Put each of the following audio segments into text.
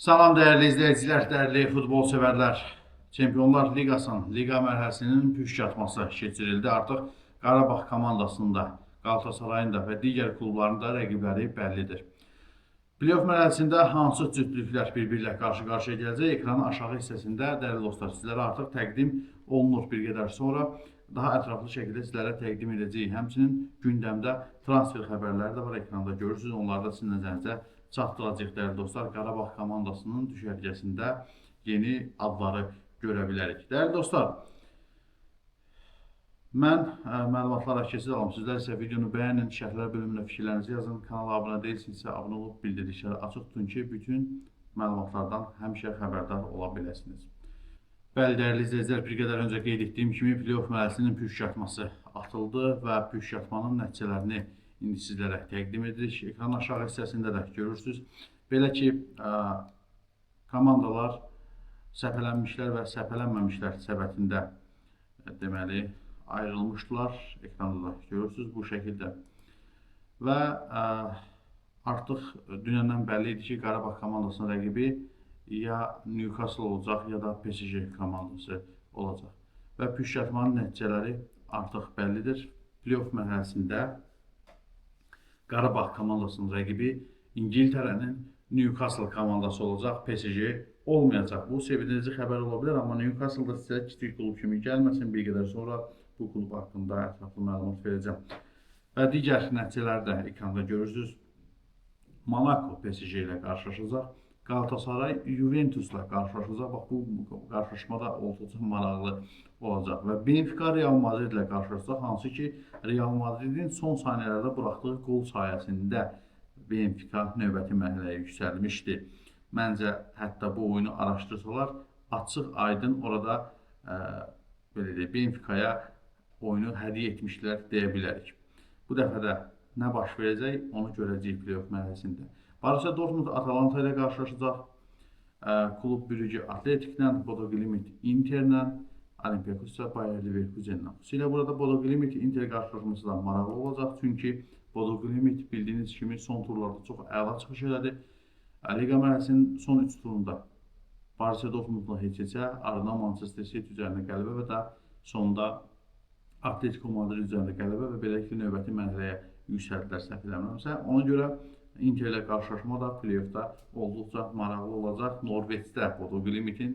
Salam dəyərli izləyicilər, dəyərli futbol sevərlər. Çempionlar Liqasının liqa mərhələsinin püşkatması keçirildi. Artıq Qarabağ komandasında, Qalatasarayın da və digər klubların da rəqibləri bəllidir. Playoff mərhələsində hansı cütlüklər bir-biriyle qarşı-qarşıya gələcək? Ekranın aşağı hissəsində dəyərli dostlar sizlərə artıq təqdim olunur. Bir qədər sonra daha ətraflı şəkildə sizlərə təqdim edəcəyik. Həmçinin gündəmdə transfer xəbərləri də var, ekranda görürsünüz. Onları da sizin nəzərinizə çatdıracaq dəyərli dostlar. Qarabağ komandasının düşərgəsində yeni adları görə bilərik. Dəyərli dostlar, mən məlumatlara keçid alalım. Sizlər isə videonu bəyənin, şərhlər bölümünə fikirlərinizi yazın. Kanala abunə deyilsinizsə abunə olub bildirişləri açıq tutun ki, bütün məlumatlardan həmişə xəbərdar ola biləsiniz. Bəli, dəyərli izləyicilər, bir qədər öncə qeyd etdiyim kimi playoff mərhələsinin püşkatması atıldı və püşkatmanın nəticələrini indi sizlərə təqdim edirik. Ekranın aşağı hissəsində də görürsünüz. Belə ki, komandalar səpələnmişlər və səpələnməmişlər səbətində deməli ayrılmışlar. Ekranda da görürsünüz bu şəkildə. Və artıq dünəndən bəlli idi ki, Qarabağ komandasının rəqibi ya Newcastle olacaq, ya da PSG komandası olacaq. Və püşkatmanın nəticələri artıq bəllidir. Playoff mərhələsində Qarabağ komandasının rəqibi İngiltərənin Newcastle komandası olacaq, PSG olmayacaq. Bu sevindirici xəbər ola bilər, amma Newcastle da sizə kiçik klub kimi gəlməsin. Bir qədər sonra bu klub haqqında ətraflı məlumat verəcəm. Və digər nəticələri də ekranda görürsünüz. Monaco PSG ilə qarşılaşacaq. Galatasaray Juventus'la qarşılaşacaq. Bax, bu qarşılaşma da olduqca maraqlı olacaq. Və Benfica Real Madrid ilə qarşılaşacaq. Hansı ki, Real Madridin son saniyələrdə buraxdığı qol sayəsində Benfica növbəti mərhələyə yüksəlmişdi. Məncə, hətta bu oyunu araşdırsalar, açıq aydın orada belə deyək, Benfica'ya oyunu hədiyyə etmişlər deyə bilərik. Bu dəfə də nə baş verəcək, onu görəcəyik playoff mərhələsində. Borussia Dortmund Atalanta ilə qarşılaşacaq. Klub Brügge Atletiklə, Bodo Glimt Interlə, Olympiakos isə Bayer Leverkusenlə. Xüsusilə burada Bodo Glimt Inter qarşılaşması da maraqlı olacaq. Çünki Bodo Glimt bildiyiniz kimi son turlarda çox əla çıxış elədi. Liqa mərhələsinin son 3 turunda Borussia Dortmundla heç-heçə, ardından Manchester City üzərində qələbə və də sonunda Atletico Madrid üzərində qələbə və beləliklə növbəti mərhələyə yüksəldilər səhv eləmirəmsə. Ona görə Inter ilə qarşılaşma da playoffda olduqca maraqlı olacaq. Norveçdə Bodo Glimt'in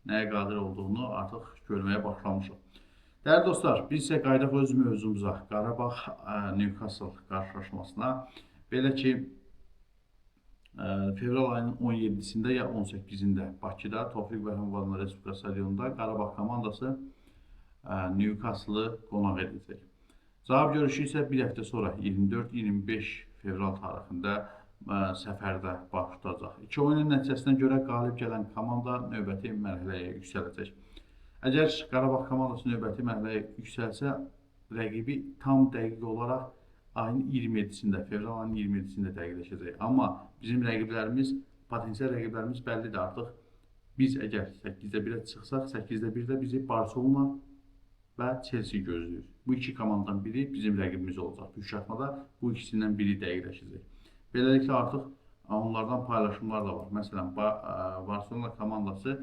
nəyə qadir olduğunu artıq görməyə başlamışıq. Dəyərli dostlar, biz isə qaydaq öz mövzumuza, Qarabağ Newcastle qarşılaşmasına. Belə ki, fevral ayının 17-sində ya 18-də Bakıda Tofiq Vəhəmovanlı Respublika stadionunda Qarabağ komandası Newcastle-ı qonaq edəcək. Cavab görüşü isə bir həftə sonra 24-25 fevral tarixində səfərdə baş tutacaq. İki oyunun nəticəsinə görə qalib gələn komanda növbəti mərhələyə yüksələcək. Əgər Qarabağ komandası növbəti mərhələyə yüksəlsə, rəqibi tam dəqiq olaraq ayın 27-sində, fevral ayının 27-sində dəqiqləşəcək. Amma bizim rəqiblərimiz, potensial rəqiblərimiz bəllidir artıq. Biz əgər 8-də 1-ə çıxsaq, 8-də 1-də bizi Barcelona və Chelsea gözləyir. Bu iki komandadan biri bizim rəqibimiz olacaq. Püşkatmada bu ikisindən biri dəqiqləşəcək. Beləliklə artıq onlardan paylaşımlar da var. Məsələn, Barcelona komandası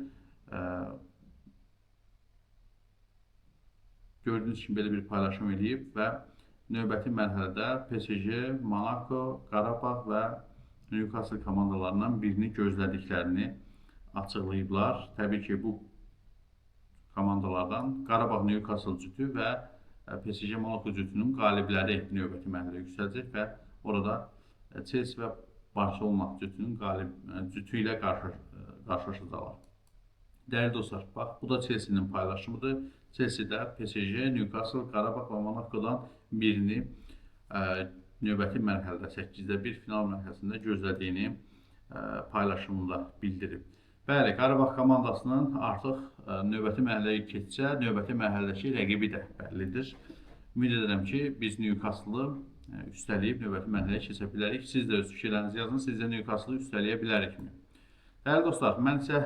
gördüyünüz kimi belə bir paylaşım edib və növbəti mərhələdə PSG, Monaco, Qarabağ və Newcastle komandalarından birini gözlədiklərini açıqlayıblar. Təbii ki, bu komandalardan Qarabağ Newcastle cütü və PSG Monaco cütünün qalibləri növbəti mərhələyə yüksələcək və orada Chelsea və Barcelona cütünün cütü ilə qarşılaşacaqlar. Dəyərli dostlar, bax, bu da Chelsea'nin paylaşımıdır. Chelsea-də PSG, Newcastle, Qarabağ və Monaco'dan birini növbəti mərhələdə 8-də 1 final mərhələsində gözlədiyini paylaşımında bildirib. Bəli, Qarabağ komandasının artıq növbəti mərhələyə keçsə, növbəti mərhələdəki rəqibi də bəllidir. Ümid edirəm ki, biz Newcastle-ı üstələyib növbəti mərhələyə keçə bilərik. Siz də öz fikirlərinizi yazın, sizdə Newcastle-ı üstələyə bilərikmi? Dəyərli dostlar, mən isə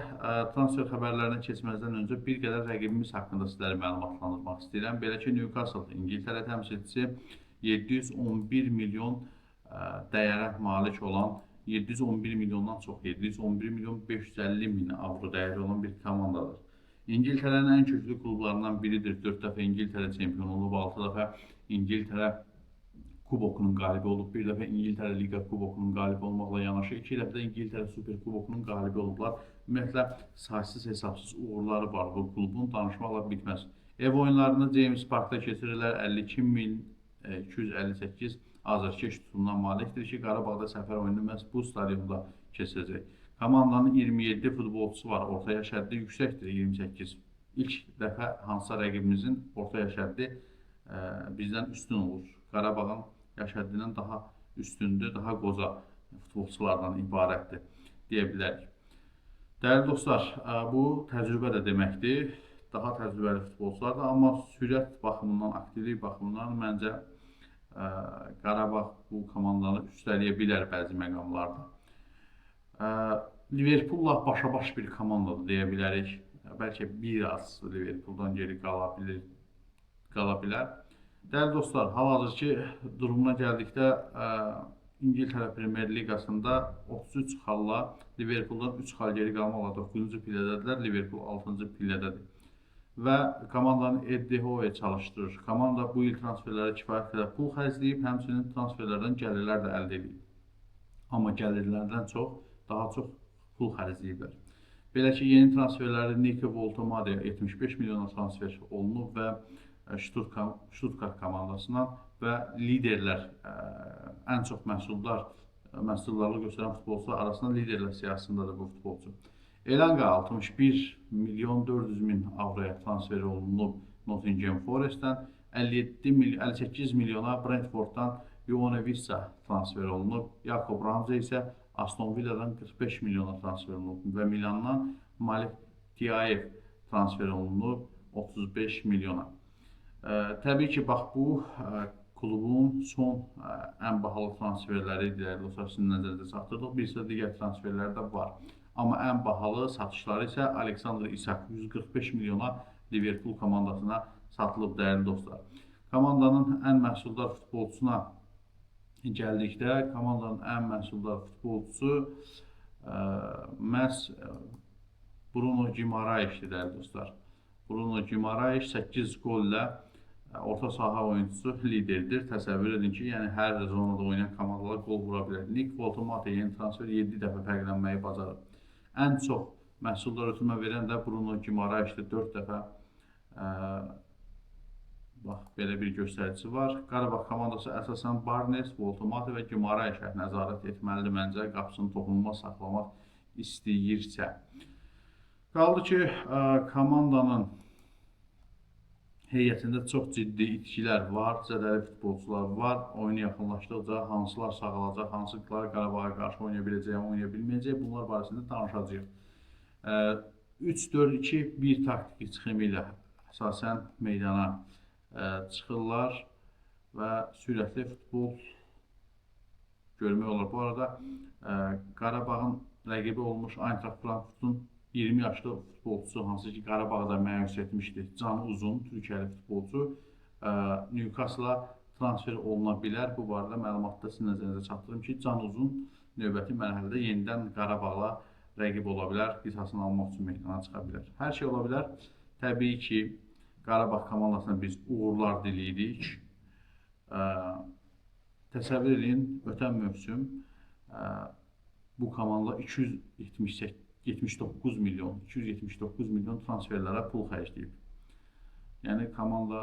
transfer xəbərlərinə keçməzdən öncə bir qədər rəqibimiz haqqında sizləri məlumatlandırmaq istəyirəm. Belə ki, Newcastle İngiltərə təmsilçisi 711 milyon dəyərə malik olan 711 milyondan çox, 711 milyon 550 min avro dəyəri olan bir komandadır. İngiltərənin ən köklü klublarından biridir. 4 dəfə İngiltərə çempionu olub, 6 dəfə İngiltərə kubokunun qalibi olub, bir dəfə İngiltərə Liqa kubokunun qalibi olmaqla yanaşı, 2 dəfə də İngiltərə Super kubokunun qalibi olublar. Ümumiyyətlə, saysız hesabsız uğurları var bu klubun, danışmaqla bitməz. Ev oyunlarını James Parkda keçirirlər, 52.258 azarkeş tutumuna malikdir ki, Qarabağda səfər oyunu məhz bu stadionda keçiriləcək. Komandanın 27 futbolçusu var, orta yaş həddi yüksəkdir, 28. İlk dəfə hansısa rəqibimizin orta yaş həddi bizdən üstün olur. Qarabağın yaş həddindən daha üstündür, daha qoca futbolçulardan ibarətdir, deyə bilərik. Dəyərli dostlar, bu təcrübə də deməkdir. Daha təcrübəli futbolçulardır, amma sürət baxımından, aktivlik baxımından məncə Qarabağ bu komandanı üstələyə bilər bəzi məqamlarda. Liverpool'la başa-baş bir komandadır deyə bilərik. Bəlkə biraz Liverpool'dan geri qala bilər. Dəyərli dostlar, hal-hazırki durumuna gəldikdə İngiltərə Premier Liqasında 33 xalla Liverpool'dan 3 xal geri qalmaqla 9-cu pillədədirlər, Liverpool 6-cı pillədədir. Və komandanı Eddie Howe çalışdırır. Komanda bu il transferlərə kifayət qədər pul xərcləyib, həmçinin transferlərdən gəlirlər də əldə edib. Amma gəlirlərdən çox, daha çox pul xərcləyiblər. Belə ki, yeni transferləri Nico Voltomade 75 milyona transfer olunub və Stuttgart komandasına və liderlər, ən çox məhsuldarlıq göstərən futbolçular arasında liderlər siyasındadır bu futbolçu. Elanga 61 milyon 400 min avroya transfer olunub Nottingham Forest'dən, 58 milyona Brentford'dan Ioane Wissa transfer olunub, Jakob Ramsey isə Aston Villa'dan 45 milyona transfer olunub və Milandan Malik Tiayev transfer olunub 35 milyona. Təbii ki, bax bu klubun son ən bahalı transferləri dostlar, sizin nəzərdə çatdırdıq. Bir sıra digər transferlər də var. Amma ən bahalı satışları isə Alexander Isak 145 milyona Liverpool komandasına satılıb, dəyərli dostlar. Komandanın ən məhsuldar futbolçusuna gəldikdə, komandanın ən məhsuldar futbolçusu məhz Bruno Guimaraes'dir, dəyərli dostlar. Bruno Guimaraes 8 golla orta saha oyuncusu liderdir. Təsəvvür edin ki, yəni hər zonada oynayan komandalar qol vura bilər. Nick Voltomade yeni transfer 7 dəfə fərqlənməyi bacarıb. Ən çox məhsuldar ötürmə verən də Bruno Guimaraes'dir, 4 dəfə belə bir göstəricisi var. Qarabağ komandası əsasən Barnes, Voltomade və Guimaraes'ə nəzarət etməlidir məncə, qapısını toxunulmaz saxlamaq istəyirsə. Qaldı ki, komandanın heyətində çox ciddi itkilər var, zədəli futbolçular var. Oyunu yaxınlaşdıqca hansılar sağalacaq, hansılar Qarabağa qarşı oynaya biləcək, oynaya bilməyəcək, bunlar barəsində danışacağıq. 3-4-2-1 taktiki sxemi ilə əsasən meydana çıxırlar və sürətli futbol görmək olur. Bu arada Qarabağın rəqibi olmuş Eintracht Frankfurtun 20 yaşlı futbolçusu, hansı ki Qarabağda məyus etmişdi, Can Uzun, Türkiyəli futbolçu Newcastle-a transfer oluna bilər. Bu barədə məlumatda sizin nəzərinizə çatdırım ki, Can Uzun növbəti mərhələdə yenidən Qarabağla rəqib ola bilər, qisasını almaq üçün meydana çıxa bilər. Hər şey ola bilər. Təbii ki, Qarabağ komandasına biz uğurlar diləyirik. Təsəvvür edin, ötən mövsüm bu komanda 279 milyon transferlərə pul xərcləyib. Yəni, komanda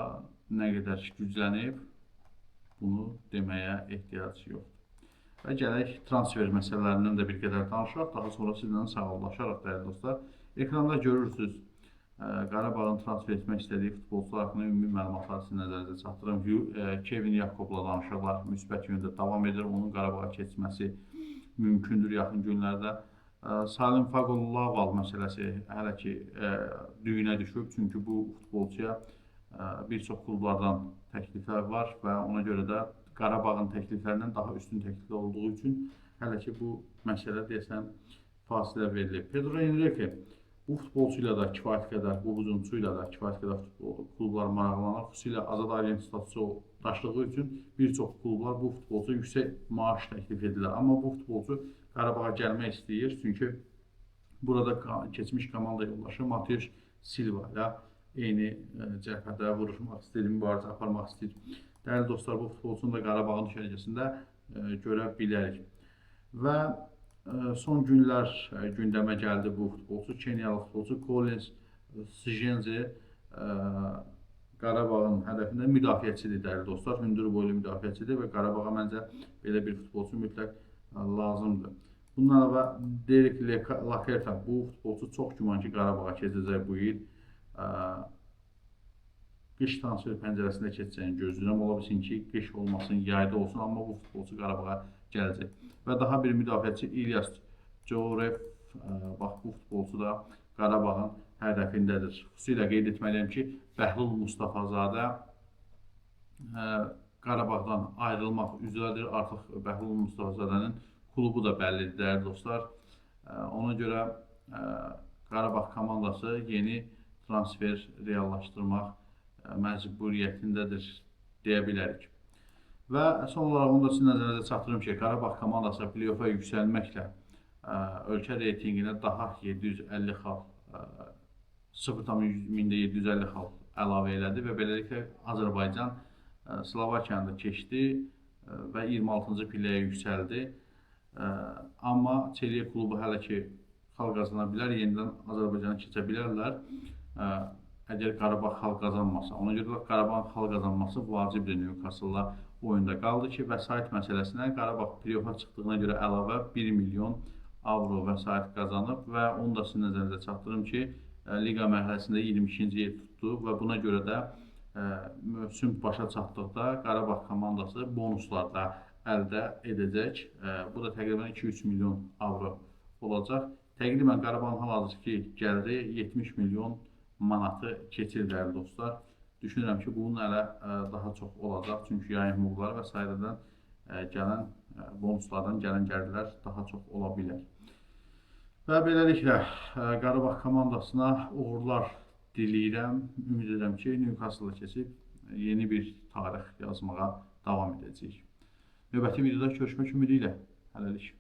nə qədər güclənib, bunu deməyə ehtiyac yoxdur. Və gələk transfer məsələlərindən də bir qədər danışaq, daha sonra sizlə sağollaşaraq, dəyərli dostlar. Ekranda görürsünüz, Qarabağın transfer etmək istədiyi futbolçular haqqında ümumi məlumatları sizin nəzərinizə çatdırım. Kevin Yakob'la danışıqlar müsbət yöndə davam edir, onun Qarabağa keçməsi mümkündür yaxın günlərdə. Salim Fagol-Laval məsələsi hələ ki düyünə düşüb, çünki bu futbolçuya bir çox klublardan təkliflər var və ona görə də Qarabağın təkliflərindən daha üstün təkliflər olduğu üçün hələ ki bu məsələ deyəsən fasilə verilib. Pedro Henrique bu futbolçu ilə də kifayət qədər, bu hücumçu ilə də kifayət qədər klublar maraqlanır. Xüsusilə azad agent statusu daşıdığı üçün bir çox klublar bu futbolçuya yüksək maaş təklif edirlər. Amma bu futbolçu Qarabağa gəlmək istəyir. Çünki burada keçmiş komanda yoldaşı Mateus Silva ilə eyni cəbhədə vuruşmaq istəyir, mübarizə aparmaq istəyir. Dəyərli dostlar, bu futbolçunu da Qarabağın düşərgəsində görə bilərik. Və son günlər gündəmə gəldi bu futbolçu. Kenyalı futbolçu Collins Sijenzi Qarabağın hədəfində müdafiəçidir, dəyərli dostlar. Hündür boylu müdafiəçidir və Qarabağa məncə belə bir futbolçu mütləq lazımdır. Bundan əlavə Derek Lakerta, bu futbolçu çox güman ki, Qarabağa keçəcək bu il. Qış transfer pəncərəsində keçəcəyini gözləyirəm. Ola bilsin ki, qış olmasın, yayda olsun, amma bu futbolçu Qarabağa gələcək. Və daha bir müdafiəçi İlyas Corev, bax bu futbolçu da Qarabağın hədəfindədir. Xüsusilə qeyd etməliyəm ki, Bəhlul Mustafazadə Qarabağdan ayrılmaq üzrədir. Artıq Bəhlul Mustafazadənin klubu da bəllidir, dəyərli dostlar. Ona görə Qarabağ komandası yeni transfer reallaşdırmaq məcburiyyətindədir deyə bilərik. Və son olaraq onu da sizin nəzərinizə çatdırım ki, Qarabağ komandası play-offa yüksəlməklə ölkə reytinginə daha 750 xal 0,750 xal əlavə elədi və beləliklə Azərbaycan Slovakiyanı da keçdi və 26-cı pilləyə yüksəldi. Amma Çeliya klubu hələ ki xal qazana bilər, yenidən Azərbaycana keçə bilərlər. Əgər Qarabağ xal qazanmasa, ona görə də Qarabağın xal qazanması vacibdir Newcastle-la oyunda. Qaldı ki, vəsait məsələsinə Qarabağ play-offa çıxdığına görə əlavə 1 milyon avro vəsait qazanıb və onu da sizin nəzərinizə çatdırım ki, liqa mərhələsində 22-ci yer tutdu və buna görə də mövsüm başa çatdıqda Qarabağ komandası bonuslar da əldə edəcək. Bu da təqribən 2-3 milyon avro olacaq. Təqribən Qarabağın hal-hazırki gəliri 70 milyon manatı keçir, dəyərli dostlar. Düşünürəm ki, bunun hələ daha çox olacaq. Çünki yayın hüquqları və sairədən gələn bonuslardan gələn gəlirlər daha çox ola bilər. Və beləliklə Qarabağ komandasına uğurlar diləyirəm. Ümid edirəm ki, Newcastle-a keçib yeni bir tarix yazmağa davam edəcəyik. Növbəti videoda görüşmək ümidi ilə. Hələlik.